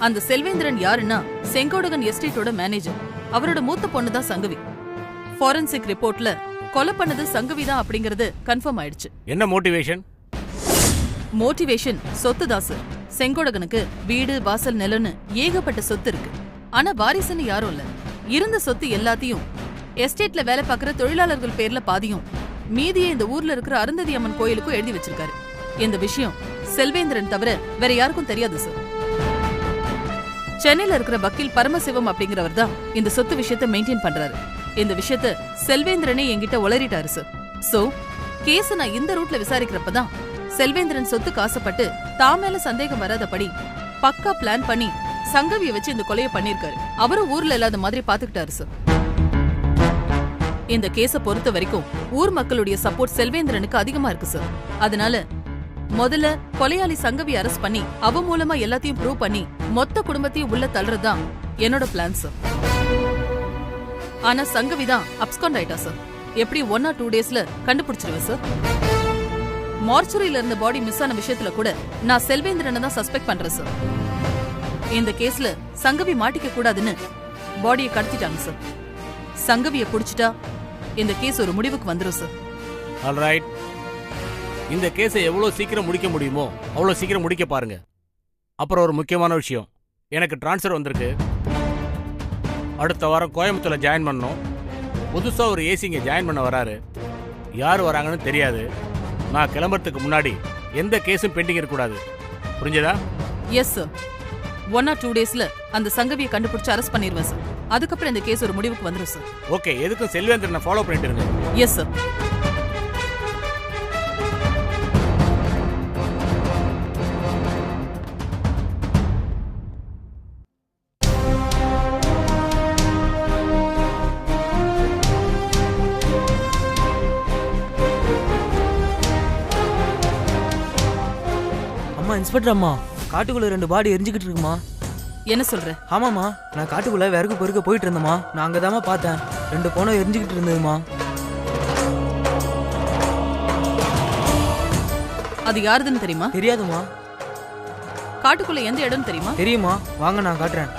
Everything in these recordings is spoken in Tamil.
அந்த செல்வேந்திரன் யாருன்னா செங்கோடகன் எஸ்டேட்டோட மேனேஜர். அவரோட மூத்த பொண்ணு தான் சங்கவி. ஃபாரன்சிக் ரிப்போர்ட்ல கொலை பண்ணது சங்கவி தான் அப்படிங்கறது கன்ஃபார்ம் ஆயிடுச்சு. என்ன மோட்டிவேஷன்? மோட்டிவேஷன் சொத்து தான் சார். செங்கோடகனுக்கு வீடு வாசல் நிலன்னு ஏகப்பட்ட சொத்து இருக்கு. ஆனா வாரிசுன்னு யாரும் இல்ல. இருந்த சொத்து எல்லாத்தையும் எஸ்டேட்ல வேலை பார்க்கிற தொழிலாளர்கள் பேர்ல பாதியும் மீதியை இந்த ஊர்ல இருக்கிற அருந்ததி அம்மன் கோயிலுக்கும் எழுதி வச்சிருக்காரு. இந்த விஷயம் செல்வேந்திரன் தவிர வேற யாருக்கும் தெரியாது சார். சென்னையில இருக்கிற வக்கீல் பரமசிவம் அப்படிங்கிறவர் தான் இந்த சொத்து விஷயத்தை மெயின்டைன் பண்றாரு. இந்த விஷயத்த செல்வேந்திரனே என்கிட்ட உளறிட்டாரு சார். சோ கேஸ் நான் இந்த ரூட்ல விசாரிக்கிறப்பதான் செல்வேந்திரன் சொத்துக்கு ஆசைப்பட்டு தான் மேல சந்தேகம் வராதபடி பக்கா பிளான் பண்ணி சங்கவியை வச்சு இந்த கொலையை பண்ணிருக்காரு. அவரும் ஊர்ல இல்லாத மாதிரி பாத்துக்கிட்டாரு சார். இந்த கேஸ பொறுத்த வரைக்கும் ஊர் மக்களுடைய சப்போர்ட் செல்வேந்திரனுக்கு அதிகமா இருக்கு சார். அதனால முதல்ல கொலையாளி சங்கவி அரெஸ்ட் பண்ணி அவ மூலமா எல்லாத்தையும் ப்ரூவ் பண்ணி மொத்த குடும்பத்தையும் உள்ள தள்ளுறதுதான் என்னோட பிளான் சார். ஆனா சங்கவி தான் அப்ஸ்காண்ட் ஆயிட்டா சார். எப்படி 1 or 2 டேஸ்ல கண்டுபிடிச்சிருவேன் சார். மார்ச்சுரியில இருந்த பாடி மிஸ் ஆன விஷயத்துல கூட நான் செல்வேந்திரனை தான் சஸ்பெக்ட் பண்றேன் சார். இந்த கேஸ்ல சங்கவி மாட்டிக்க கூடாதுன்னு பாடியை கடத்திட்டாங்க சார். சங்கவியை புடிச்சிட்டா இந்த கேஸ் ஒரு முடிவுக்கு வந்துரும் சார். ஆல்ரைட், இந்த கேஸை எவ்வளவு சீக்கிரம் முடிக்க முடியுமோ அவ்வளவு சீக்கிரம் முடிக்க பாருங்க. அப்புறம் ஒரு முக்கியமான விஷயம், எனக்கு டிரான்ஸ்ஃபர் வந்திருக்கு. அடுத்த வாரம் கோயம்புத்தூர்ல ஜாயின் பண்ணணும். புதுசா ஒரு ஏசி இங்க ஜாயின் பண்ண வராரு. யார் வராங்கன்னு தெரியாது. நான் கிளம்புறதுக்கு முன்னாடி எந்த கேஸும் பெண்டிங் இருக்கக்கூடாது. புரிஞ்சதா? Yes sir. 1 or 2 டேஸ்ல அந்த சங்கவியை கண்டுபிடிச்சு அரெஸ்ட் பண்ணிடுவேன் சார். அதுக்கப்புறம் இந்த கேஸ் ஒரு முடிவுக்கு வந்துரும் சார். ஓகே, எதுக்கும் செல்வேந்திரனை ஃபாலோ பண்ணிட்டு இருங்க. Yes sir. இன்ஸ்பெக்டர் அம்மா, காட்டுக்குள்ள 2 பாடி எரிஞ்சுக்கிட்டு இருக்குமா? என்ன சொல்ற? ஆமாம்மா, நான் காட்டுக்குள்ள விறகு பொறுக்க போயிட்டு இருந்தேம்மா. நான் அங்கதாம்மா பார்த்தேன். 2 போனம் எரிஞ்சுக்கிட்டு இருந்ததுமா. அது யாருதுன்னு தெரியுமா? தெரியாதுமா. காட்டுக்குள்ள எந்த இடம் தெரியுமா? தெரியுமா, வாங்க நான் காட்டுறேன்.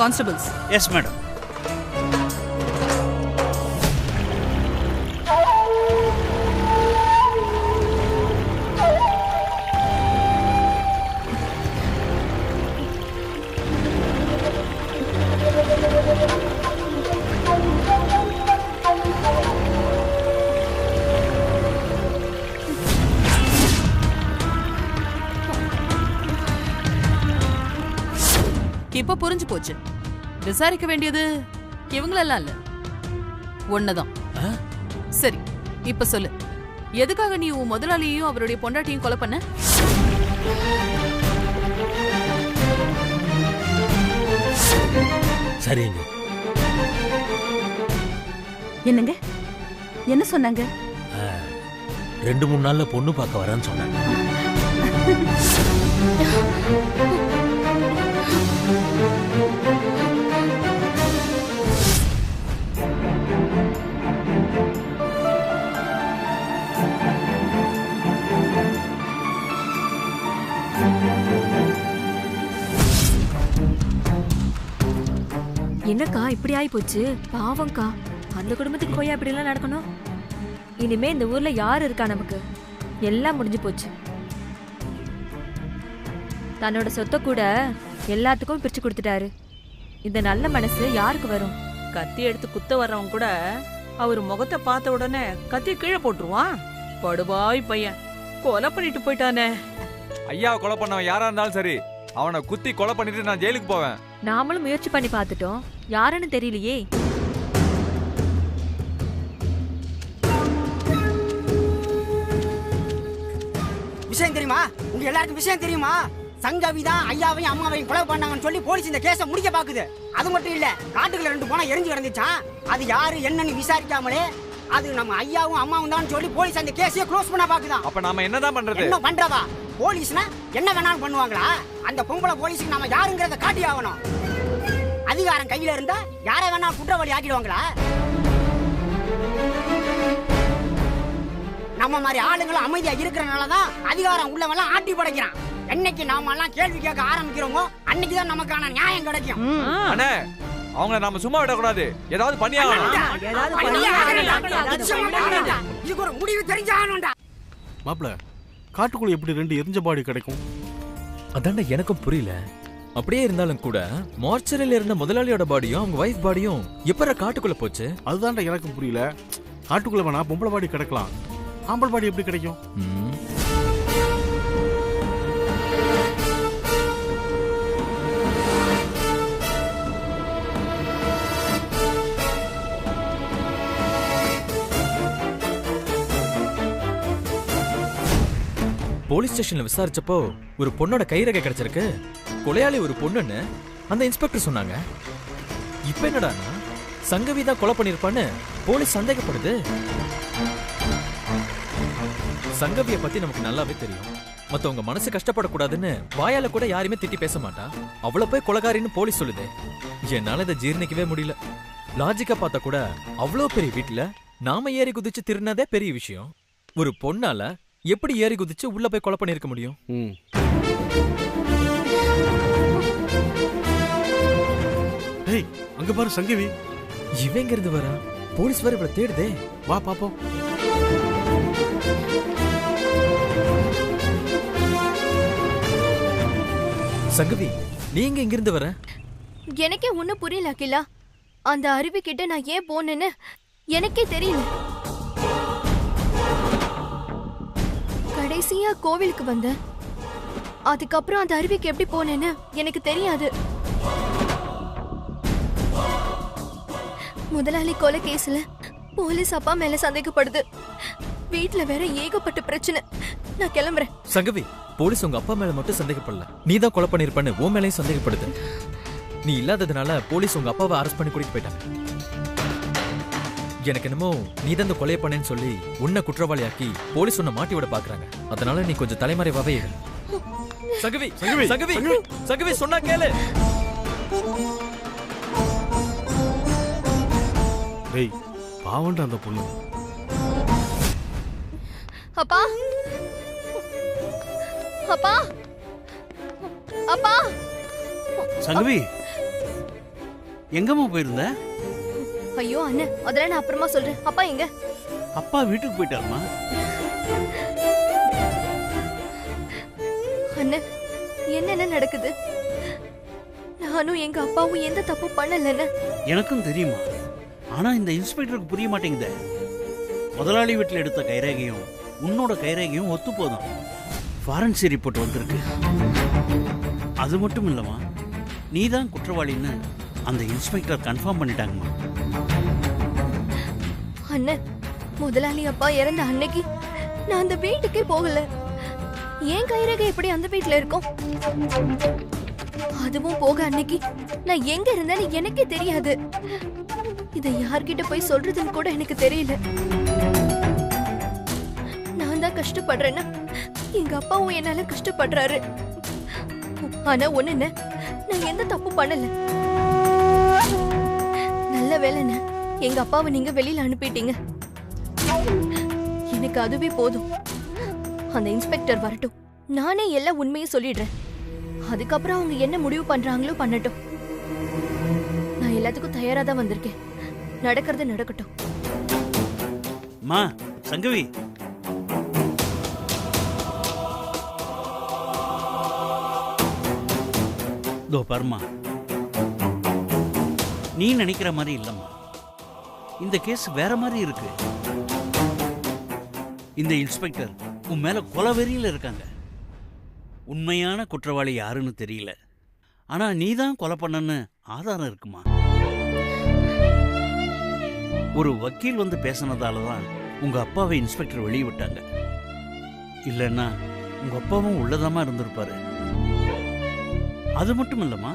கான்ஸ்டபிள்ஸ். Yes madam. இப்ப புரிஞ்சு போச்சு. விசாரிக்க வேண்டியது இவங்களெல்லாம் இல்ல, ஒன்னதான். சரி, இப்ப சொல்லு, எதுக்காக நீ உன் முதலாளியையும் அவருடைய பொண்டாட்டியும் கொலை பண்ண? சரிங்க. என்னங்க, என்ன சொன்னாங்க? 2-3 நாள்ல பொண்ணு பார்க்க வரேன்னு சொன்னாங்க. என்னக்கா இப்படி ஆயி போச்சு? பாவம்க்கா, அந்த குடும்பத்துக்கு போய் அப்படி எல்லாம் நடக்கணும். இனிமே இந்த ஊர்ல யாரு இருக்கா நமக்கு? எல்லாம் முடிஞ்சு போச்சு. தன்னோட சொத்தை கூட எல்லாத்துக்கும் பிரிச்சு கொடுத்துட்டாரு. இந்த நல்ல மனசு யாருக்கு வரும்? கத்தி எடுத்து குத்த வர்றவன் கூட அவர் முகத்தை பார்த்த உடனே கத்திய கீழே போட்டுருவான். படுபாய் பையன் கொலை பண்ணிட்டு போயிட்டானே. ஐயா, கொலை பண்ணவன் யாரா இருந்தாலும் சரி, அவனை குத்தி கொலை பண்ணிட்டு நான் ஜெயிலுக்கு போவேன். நாமளும் முயற்சி பண்ணி பார்த்துட்டோம், யாருன்னு தெரியலையே. விஷயம் தெரியுமா? உங்க எல்லாருக்கும் விஷயம் தெரியுமா? சங்கவி தான் ஐயாவையும் அம்மாவையும் கொலை பண்ணாங்கன்னு சொல்லி போலீஸ் இந்த கேஸை முடிக்க பாக்குது. அது மட்டும் இல்ல, காட்டுக்குள்ள 2 போனா எரிஞ்சு கிடந்துச்சான். அது யாரு என்னன்னு விசாரிக்காமலே அது நம்ம ஐயாவும் அம்மாவும் தான் சொல்லி போலீஸ் அந்த கேஸையே க்ளோஸ் பண்ண பாக்குதான். அப்ப நாம என்னதான் பண்றது? என்ன பண்றதா? போலீஸ்னா என்ன வேணாலும் பண்ணுவாங்களா? அந்த பொம்பளை போலீஸுக்கு நாம யாருங்கிறத காட்டி ஆகணும். அதிகாரம் கையில இருந்தா யாரை வேணாலும் குற்றவாளி ஆக்கிடுவாங்களா? நம்ம மாதிரி ஆளுங்களும் அமைதியா இருக்கிறனாலதான் அதிகாரம் உள்ளவெல்லாம் ஆட்டி படைக்கிறான். என்னைக்கு நாம எல்லாம் கேள்வி கேட்க ஆரம்பிக்கிறோமோ அன்னைக்குதான் நமக்கான நியாயம் கிடைக்கும். அண்ணே அவங்கள நாம சும்மா விடக்கூடாது, ஏதாவது பண்ணியாகணும். இதுக்கு ஒரு முடிவு தெரிஞ்சாகணும்டா. மாப்பிள, காட்டுக்குள்ள எப்படி 2 எரிஞ்ச பாடி கிடைக்கும்? அதான்டா எனக்கும் புரியல. அப்படியே இருந்தாலும் கூட மார்ச்சரியில இருந்த முதலாளியோட பாடியும் அவங்க வைஃப் பாடியும் எப்பற காட்டுக்குள்ள போச்சு? அதுதான்டா எனக்கும் புரியல. காட்டுக்குள்ள வேணா பொம்பளை பாடி கிடைக்கலாம், ஆம்பளை பாடி எப்படி கிடைக்கும்? போலீஸ் ஸ்டேஷன்ல விசாரிச்சப்போ ஒரு பொண்ணோட கைரேகை கிடைச்சிருக்கு. கொலையாளி ஒரு பொண்ணுன்னு அந்த இன்ஸ்பெக்டர் சொன்னாங்க. இப்ப என்னடானா சங்கவி தான் கொலை பண்ணிருப்பான்னு போலீஸ் சந்தேகப்படுது. சங்கவிய பத்தி நமக்கு நல்லாவே தெரியும். மத்தவங்க மனசு கஷ்டப்படக்கூடாதுன்னு வாயால கூட யாருமே திட்டி பேச மாட்டா. அவளை போய் கொலைகாரின்னு போலீஸ் சொல்லுது. என்னால இதை ஜீர்ணிக்கவே முடியல. லாஜிக்கா பார்த்தா கூட அவ்வளோ பெரிய வீட்டுல நாம ஏறி குதிச்சு திருநதே பெரிய விஷயம். ஒரு பொண்ணால எப்படி ஏறி குதிச்சு உள்ள போய் கொலை பண்ணிருக்க முடியும்? அங்க பாரு சங்கவி. இவங்க இருந்து வரா? போலீஸ் வர இவளை தேடுதே. வா பாப்போம். சங்கவி, நீங்க இங்க இருந்து வர? எனக்கே ஒன்னும் புரியல அகிலா. அந்த அருவி கிட்ட நான் ஏன் போனேன்னு எனக்கே தெரியல. கடைசியா கோவிலுக்கு வந்தேன். அதுக்கப்புறம் அந்த அருவிக்கு எப்படி போனேன்னு எனக்கு தெரியாது. முதலாளி கொலை கேஸ்ல போலீஸ் அப்பா மேல சந்தேகப்படுது. வீட்டுல வேற ஏகப்பட்ட பிரச்சனை. நான் கிளம்புறேன். சங்கவி, போலீஸ் உங்க அப்பா மேல மட்டும் சந்தேகப்படல, நீதான் கொலை பண்ணிருப்பன்னு உன் மேலையும் சந்தேகப்படுது. நீ இல்லாததுனால போலீஸ் உங்க அப்பாவை அரெஸ்ட் பண்ணி கூட்டிட்டு போயிட்டாங்க. எனக்கு என்னமோ நீதான் இந்த கொலையை பண்ணேன்னு சொல்லி உன்னை குற்றவாளியாக்கி போலீஸ் உன்னை மாட்டி விட பாக்குறாங்க. அதனால நீ கொஞ்சம் தலைமறைவாவே இரு. சங்கவி, சங்கவி, சங்கவி, சங்கவி சொன்னா கேளு. டேய், பாவண்டா அந்த பொண்ணு. அப்பா, அப்பா, அப்பா. சங்கவி, எங்கம்மா போயிருந்த? ஐயோ அண்ணன், அதெல்லாம் நான் அப்புறமா சொல்றேன். அப்பா எங்க? அப்பா வீட்டுக்கு போயிட்டாருமா. அண்ணன், என்னென்ன நடக்குது? நானும் எங்க அப்பாவும் எந்த தப்பு பண்ணலன்னு எனக்கும் தெரியுமா. ஆனா இந்த இன்ஸ்பெக்டருக்கு புரிய மாட்டேங்குது. முதலாளி வீட்டில் எடுத்த கைரேகையும் உன்னோட கைரேகையும் ஒத்து போதும். ஃபாரன்சிக் ரிப்போர்ட் வந்திருக்கு. அது மட்டும் இல்லம்மா, நீதான் குற்றவாளின்னு அந்த இன்ஸ்பெக்டர் கன்ஃபார்ம் பண்ணிட்டாங்கம்மா. அண்ணன், முதலாளி அப்பா இறந்த அன்னைக்கு நான் அந்த வீட்டுக்கே போகல. ஏன் கைரேகை எப்படி அந்த வீட்டுல இருக்கும்? அதுவும் போக அன்னைக்கு நான் எங்க இருந்தேன்னு எனக்கே தெரியாது. இதை யார்கிட்ட போய் சொல்றதுன்னு கூட எனக்கு தெரியல. நான் தான் கஷ்டப்படுறேன்னா எங்க அப்பாவும் என்னால கஷ்டப்படுறாரு. ஆனா ஒண்ணுன்னு, நான் எந்த தப்பு பண்ணல. நல்ல வேலைன்னு எங்க அப்பாவை நீங்க வெளியில அனுப்பிட்டீங்க. எனக்கு அதுவே போதும். அந்த இன்ஸ்பெக்டர் வரட்டும், நானே எல்லா உண்மையும் சொல்லிடுறேன். அதுக்கப்புறம் அவங்க என்ன முடிவு பண்றாங்களோ பண்ணட்டும். நான் எல்லாத்துக்கும் தயாரா தான் வந்திருக்கேன். நடக்கிறது நடக்கட்டும். மா, சங்கவி, தோ பர்மா, நீ நினைக்கிற மாதிரி இல்லம்மா. இந்த கேஸ் வேற மாதிரி இருக்கு. இந்த இன்ஸ்பெக்டர் உன் மேல கொலவெறியில இருக்காங்க. உண்மையான குற்றவாளி யாருன்னு தெரியல. ஆனா நீதான் கொலை பண்ணன்னு ஆதாரம் இருக்குமா. ஒரு வக்கீல் வந்து பேசினதாலதான் உங்க அப்பாவை இன்ஸ்பெக்டர் வெளியே விட்டாங்க. இல்லைன்னா உங்க அப்பாவும் உள்ளதாமா இருந்திருப்பாரு. அது மட்டும் இல்லம்மா,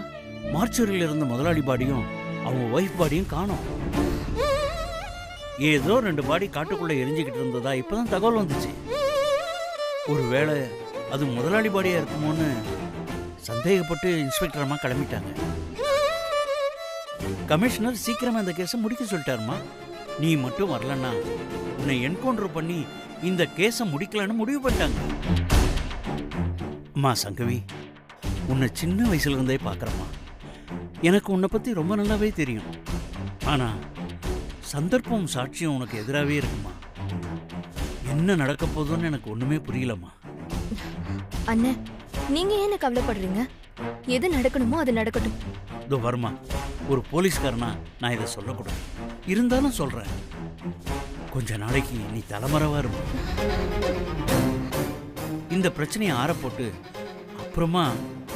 மார்ச்சரியில் இருந்த முதலாளி பாடியும் அவங்க ஒய்ஃப் பாடியும் காணோம். ஏதோ 2 பாடி காட்டுக்குள்ள எரிஞ்சுக்கிட்டு இருந்ததா இப்பதான் தகவல் வந்துச்சு. ஒருவேளை அது முதலாளி பாடியா இருக்குமோன்னு சந்தேகப்பட்டு இன்ஸ்பெக்டர் அம்மா கிளம்பிட்டாங்க. கமிஷனர் சீக்கிரமா இந்த கேஸை முடிக்க சொல்லிட்டாருமா. நீ மட்டும் வரலன்னா உன்னை என்கவுண்டர் பண்ணி இந்த கேஸை முடிக்கலான்னு முடிவு பண்ணிட்டாங்க. அம்மா சங்கவி, உன்னை சின்ன வயசுல இருந்தே பார்க்குறம்மா. எனக்கு உன்னை பற்றி ரொம்ப நல்லாவே தெரியும். ஆனால் சந்தர்ப்பம் சாட்சியம் உனக்கு எதிராகவே இருக்குமா. என்ன நடக்க போதுன்னு எனக்கு ஒன்றுமே புரியலம்மா. அண்ணே, நீங்க ஏன்னு கவலைப்படுறீங்க? எது நடக்கணுமோ அது நடக்கட்டும். இதோ வருமா, ஒரு போலீஸ்காரனா நான் இதை சொல்லக்கூடாது, இருந்தாலும் சொல்கிறேன். கொஞ்ச நாளைக்கு நீ தலைமறைவா இருமா. இந்த பிரச்சனையை ஆறப்போட்டு அப்புறமா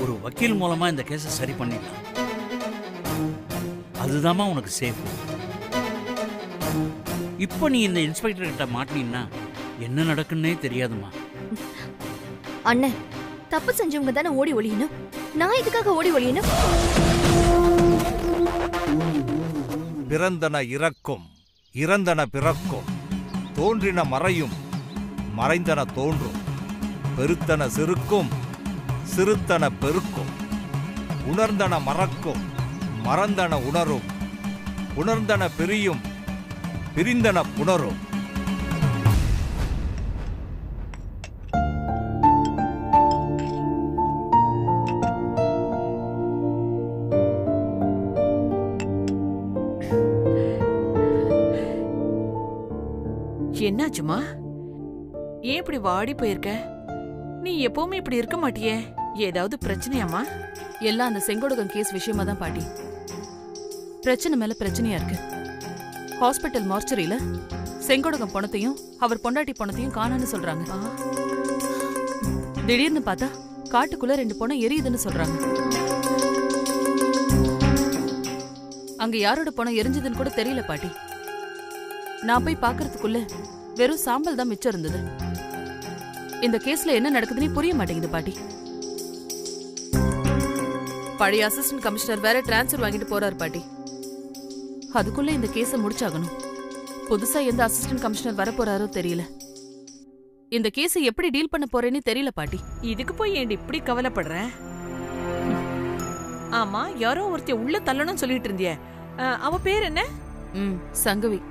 ஒரு வக்கீல் மூலமா இந்த கேஸை சரி பண்ணிடலாம். அதுதாம்மா உனக்கு சேஃப். இப்போ நீ இந்த இன்ஸ்பெக்டர் கிட்ட மாட்டினீன்னா என்ன நடக்குன்னே தெரியாதுமா. அண்ணே, தப்பு செஞ்சவங்க தானே ஓடி ஒளியணும். நான் இதுக்காக ஓடி ஒளியணும்? பிறந்தன இறக்கும், இறந்தன பிறக்கும், தோன்றின மறையும், மறைந்தன தோன்றும், பெருத்தன சிறுக்கும், சிறுத்தன பெருக்கும், உணர்ந்தன மறக்கும், மறந்தன உணரும், உணர்ந்தன பிரியும், பிரிந்தன புணரும். என்னாச்சுமா? ஏன் இப்படி வாடி போயிருக்க? நீ எப்பவுமே இப்படி இருக்க மாட்டியே. ஏதாவது பிரச்சனையாமா? எல்லாம் அந்த செங்கோடகம் கேஸ் விஷயமா தான் பாட்டி. பிரச்சனை மேல பிரச்சனையா இருக்கு. ஹாஸ்பிட்டல் மார்ச்சரியில செங்கோடகம் பணத்தையும் அவர் பொண்டாட்டி பணத்தையும் காணோன்னு சொல்றாங்க. திடீர்னு பார்த்தா காட்டுக்குள்ள 2 பணம் எரியுதுன்னு சொல்றாங்க. அங்க யாரோட பணம் எரிஞ்சதுன்னு கூட தெரியல பாட்டி. நான் போய் பாக்குறதுக்குள்ள வெறும் சாம்பல் தான் மிச்சம் இருந்தது. இந்த கேஸ்ல என்ன நடக்குதுன்னு புரிய மாட்டேங்குது பாட்டி. பழைய அசிஸ்டன்ட் கமிஷனர் வேற டிரான்ஸ்ஃபர் வாங்கிட்டு போறாரு பாட்டி. அதுக்குள்ள இந்த கேஸை முடிச்சாகணும். புதுசா எந்த அசிஸ்டன்ட் கமிஷனர் வர போறாரோ தெரியல. இந்த கேஸை எப்படி டீல் பண்ண போறேன்னு தெரியல பாட்டி. இதுக்கு போய் ஏன் இப்படி கவலைப்படுற? ஆமா, யாரோ ஒருத்திய உள்ள தள்ளணும்னு சொல்லிட்டு இருந்திய, அவ பேர் என்ன? சங்கவி.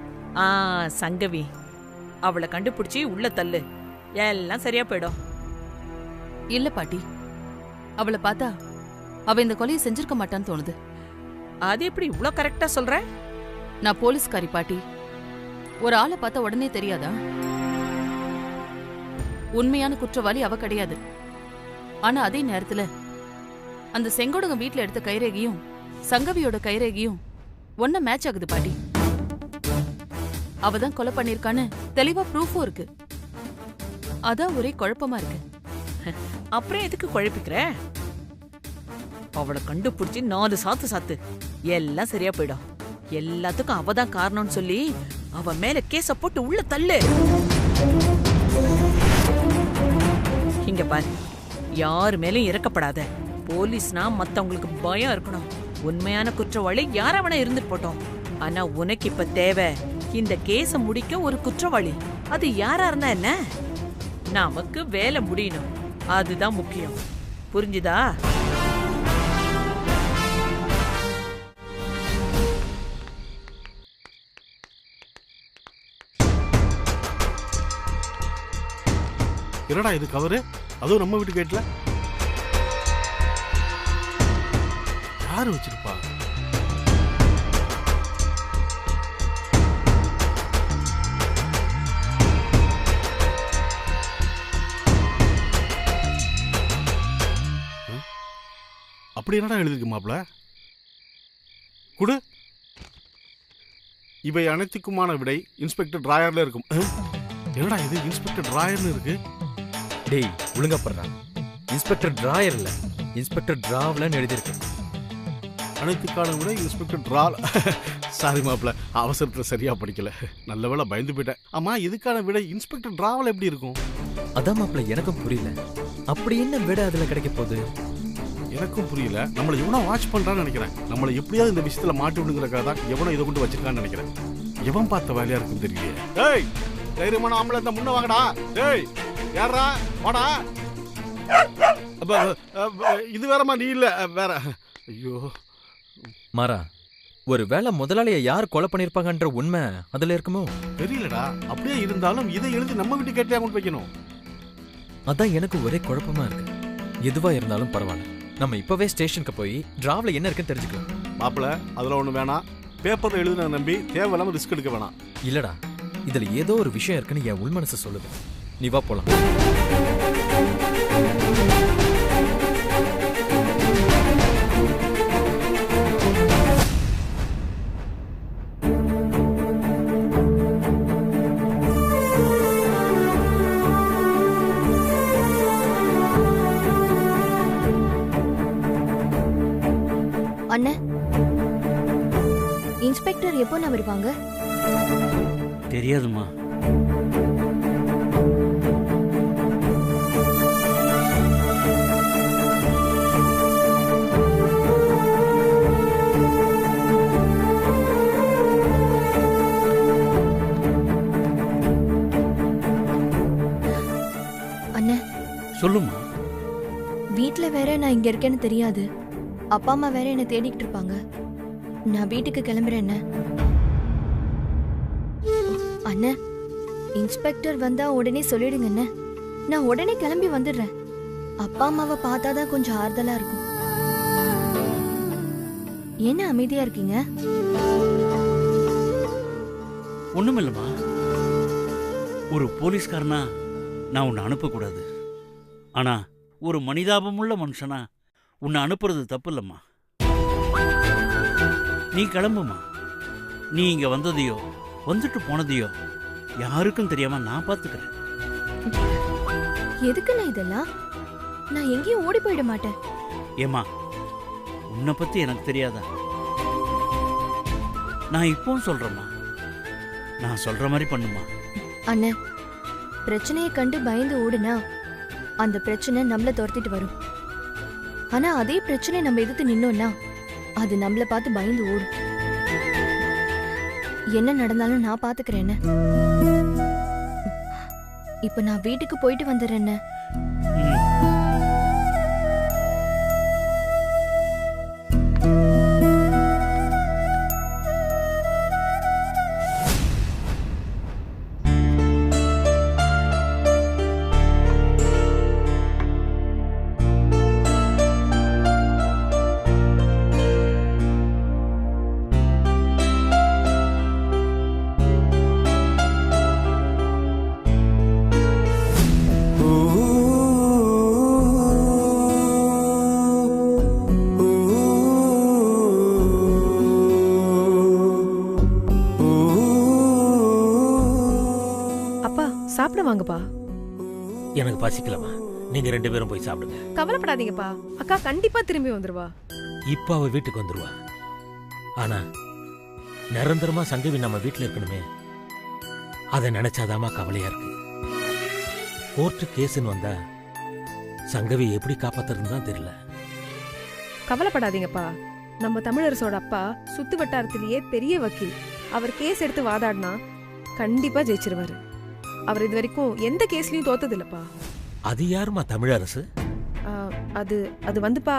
சங்கவி. அவளை கண்டுபிடிச்சி உள்ள தள்ளு, எல்லாம் சரியா போயிடும். இல்ல பாட்டி, அவளை பார்த்தா அவ இந்த கொலையை செஞ்சிருக்க மாட்டான்னு தோணுது. அது எப்படி இவ்ளோ கரெக்டா சொல்ற? நான் போலீஸ்காரி பாட்டி. ஒரு ஆளை பார்த்தா உடனே தெரியாதா? உண்மையான குற்றவாளி அவ கிடையாது. ஆனா அதே நேரத்துல அந்த செங்கோடகம் வீட்டுல எடுத்த கைரேகையும் சங்கவியோட கைரேகையும் ஒன்ன மேட்ச் ஆகுது பாட்டி. அவதான் கொலை பண்ணிருக்கான்னு தெளிவா ப்ரூஃபும் இருக்கு. அதான் ஒரே குழப்பமா இருக்கு. அப்புறம் எதுக்கு குழப்பிக்கிற? அவளை கண்டுபிடிச்சி 4 சாத்து எல்லாம் சரியா போயிடும். எல்லாத்துக்கும் அவதான் காரணம்னு சொல்லி அவ மேல கேஸ போட்டு உள்ள தள்ளு. இங்க பாரு, யாரு மேலும் இறக்கப்படாத. போலீஸ்னா மத்தவங்களுக்கு பயம் இருக்கணும். உண்மையான குற்றவாளி யாராவனா இருந்துட்டு போட்டோம். ஆனா உனக்கு இப்ப தேவை இந்த கேஸ முடிக்க ஒரு குற்றவாளி. அது யாரா இருந்தா என்ன? நமக்கு வேலை முடியணும், அதுதான் முக்கியம். புரிஞ்சுதா? என்னடா இது கவரு? அதுவும் நம்ம வீட்டு கேட்ல யாரு வச்சிருப்பா? அப்படி என்னடா எழுதிருக்கு மாப்ள? குடு. இவை அனைத்துக்குமான விடை இன்ஸ்பெக்டர் டிராயர்ல இருக்கும். என்னடா இது இன்ஸ்பெக்டர் டிராயர்னு இருக்கு? டேய், ஒழுங்கா பண்றா. இன்ஸ்பெக்டர் டிராயர் இல்ல, இன்ஸ்பெக்டர் டிராவ்லன்னு எழுதிருக்கு. அனைத்துக்கான விட இன்ஸ்பெக்டர் டிரால். சாரி மாப்ள, அவசரத்துல சரியா படிக்கல. நல்ல வேளை பயந்து போயிட்டேன். ஆமா, இதுக்கான விட இன்ஸ்பெக்டர் டிராவல் எப்படி இருக்கும்? அதான் மாப்ள எனக்கும் புரியல. அப்படி என்ன விட அதுல கிடைக்க போகுது? எனக்கும் புரியல. நம்மளை எவனோ வாட்ச் பண்றான்னு நினைக்கிறேன். நம்மளை எப்படியாவது இந்த விஷயத்துல மாட்டி விடுங்கிறக்காக தான் எவனோ இதை கொண்டு வச்சிருக்கான்னு நினைக்கிறேன். எவன் பார்த்த வேலையா இருக்கும் தெரியலையே. டேய், தைரியமான ஆம்பளை இந்த முன்ன வாங்கடா. டேய், யாரா வாடா. இது வேறமா, நீ இல்ல வேற. ஐயோ மாறா, ஒரு வேளை முதலாளியை யார் கொலை பண்ணிருப்பாங்கன்ற உண்மை அதுல இருக்குமோ? தெரியலடா. அப்படியே இருந்தாலும் இதை எழுதி நம்ம வீட்டு கேட்டே கொண்டு வைக்கணும். அதான் எனக்கு ஒரே குழப்பமா இருக்கு. எதுவா இருந்தாலும் பரவாயில்ல, நம்ம இப்பவே ஸ்டேஷனுக்கு போய் டிராவ்ல என்ன இருக்குன்னு தெரிஞ்சுக்கலாம். மாப்பிள்ள அதுல ஒண்ணு வேணாம், பேப்பர்ல எழுதுன நம்பி தேவையில்லாம ரிஸ்க் எடுக்க வேணாம். இல்லடா, இதுல ஏதோ ஒரு விஷயம் இருக்குன்னு என் உள் மனசு சொல்லுது. நீ வா போலாம். அண்ணே, இன்ஸ்பெக்டர் எப்போ நான் வருவாங்க? தெரியாதுமா. அண்ணே சொல்லுமா. வீட்ல வேற நான் இங்க இருக்கேன்னு தெரியாது. அப்பா அம்மா வேற என்ன தேடிக்கிட்டு இருப்பாங்க. நான் வீட்டுக்கு கிளம்புறேன். அண்ணே, இன்ஸ்பெக்டர் வந்தா உடனே சொல்லிடுங்க அண்ணே. நான் உடனே கிளம்பி வந்துடுறேன். அப்பா அம்மாவை பார்த்தாதான் கொஞ்சம் ஆறுதலா இருக்கும். என்ன அமைதியா இருக்கீங்க? ஒண்ணுமில்லம்மா. ஒரு போலீஸ்காரனா நான் உன்னை அனுப்பக்கூடாது. ஆனா ஒரு மனிதாபமுள்ள மனுஷனா உன்னை அனுப்புறது தப்பு இல்லம்மா. நீ கிளம்புமா. நீ இங்க வந்ததையோ வந்துட்டு போனதையோ யாருக்கும் தெரியாம நான் பாத்துக்கிறேன். எதுக்குண்ணே இதெல்லாம்? நான் எங்கேயும் ஓடி போயிட மாட்டேன். ஏமா, உன்னை பத்தி எனக்கு தெரியாதா? நான் இப்பவும் சொல்றேம்மா, நான் சொல்ற மாதிரி பண்ணுமா. அண்ணே, பிரச்சனையை கண்டு பயந்து ஓடுனா அந்த பிரச்சனை நம்மள துரத்திட்டு வரும். ஆனா அதே பிரச்சனை நம்ம எதிர்த்து நின்னோம்னா அது நம்மள பார்த்து பயந்து ஓடும். என்ன நடந்தாலும் நான் பாத்துக்கிறேன். இப்ப நான் வீட்டுக்கு போயிட்டு வந்துடுறேன். சாப்பிட வாங்கப்பா. எனக்கு பசிக்கலமா, நீங்க 2 பேரும் போய் சாப்பிடுங்க. கவலைப்படாதீங்கப்பா, அக்கா கண்டிப்பா திரும்பி வந்துருவா. இப்ப அவ வீட்டுக்கு வந்துருவா. ஆனா நிரந்தரமா சங்கவி நம்ம வீட்டுல இருக்கணுமே, அதை நினைச்சாதாமா கவலையா இருக்கு. கோர்ட்டு கேஸ்ன்னு வந்தா சங்கவி எப்படி காப்பாத்துறதுன்னு தான் தெரியல. கவலைப்படாதீங்கப்பா, நம்ம தமிழரசோட அப்பா சுத்து வட்டாரத்திலேயே பெரிய வக்கீல். அவர் கேஸ் எடுத்து வாதாடினா கண்டிப்பா ஜெயிச்சிருவாரு. அவர் இது வரைக்கும் எந்த கேஸ்லயும் தோத்தது இல்லப்பா. அது யாருமா தமிழரசு? அது வந்துப்பா